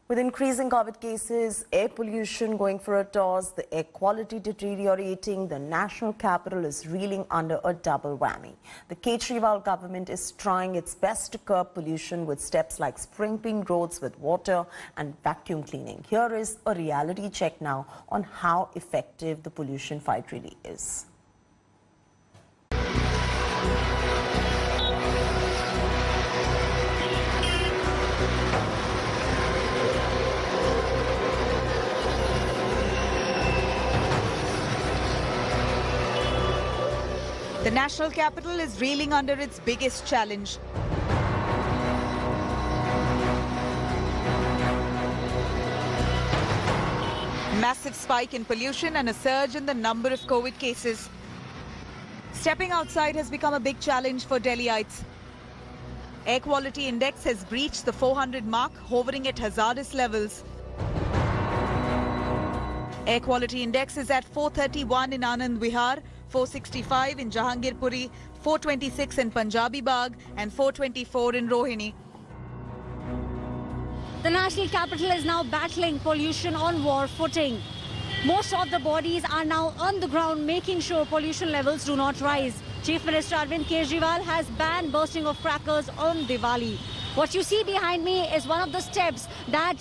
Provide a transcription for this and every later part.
With increasing COVID cases, air pollution going for a toss, the air quality deteriorating, the national capital is reeling under a double whammy. The Kejriwal government is trying its best to curb pollution with steps like sprinkling roads with water and vacuum cleaning. Here is a reality check now on how effective the pollution fight really is. The national capital is reeling under its biggest challenge. Massive spike in pollution and a surge in the number of COVID cases. Stepping outside has become a big challenge for Delhiites. Air quality index has breached the 400 mark, hovering at hazardous levels. Air quality index is at 431 in Anand Vihar, 465 in Jahangirpuri, 426 in Punjabi Bagh and 424 in Rohini. The national capital is now battling pollution on war footing. Most of the bodies are now on the ground making sure pollution levels do not rise. Chief Minister Arvind Kejriwal has banned bursting of crackers on Diwali. What you see behind me is one of the steps that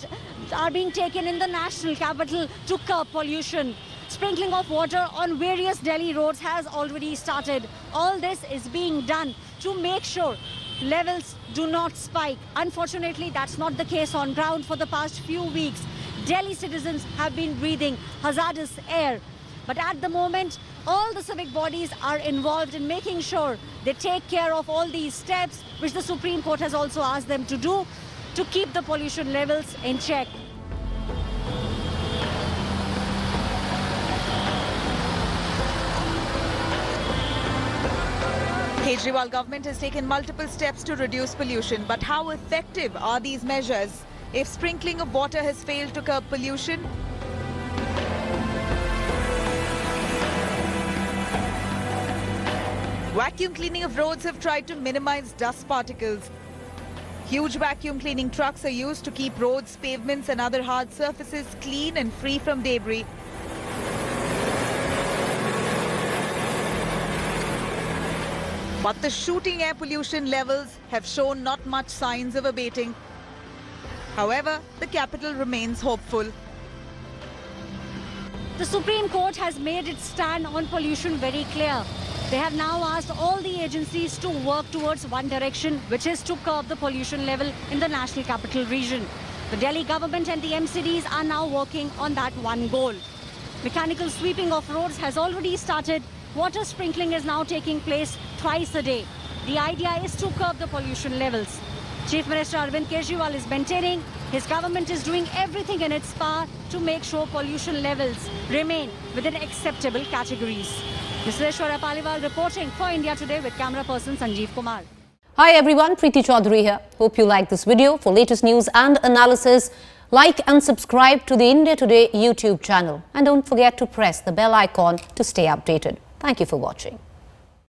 are being taken in the national capital to curb pollution. Sprinkling of water on various Delhi roads has already started. All this is being done to make sure levels do not spike. Unfortunately, that's not the case on ground. For the past few weeks, Delhi citizens have been breathing hazardous air. But at the moment, all the civic bodies are involved in making sure they take care of all these steps, which the Supreme Court has also asked them to do, to keep the pollution levels in check. Kejriwal government has taken multiple steps to reduce pollution, but how effective are these measures? If sprinkling of water has failed to curb pollution, vacuum cleaning of roads have tried to minimize dust particles. Huge vacuum cleaning trucks are used to keep roads, pavements and other hard surfaces clean and free from debris. But the shooting air pollution levels have shown not much signs of abating. However, the capital remains hopeful. The Supreme Court has made its stand on pollution very clear. They have now asked all the agencies to work towards one direction, which is to curb the pollution level in the national capital region. The Delhi government and the MCDs are now working on that one goal. Mechanical sweeping of roads has already started. Water sprinkling is now taking place twice a day. The idea is to curb the pollution levels. Chief Minister Arvind Kejriwal is maintaining his government is doing everything in its power to make sure pollution levels remain within acceptable categories. This is Aishwarya Paliwal reporting for India Today with camera person Sanjeev Kumar. Hi everyone, Preeti Chaudhary here. Hope you like this video. For latest news and analysis, like and subscribe to the India Today YouTube channel. And don't forget to press the bell icon to stay updated. Thank you for watching.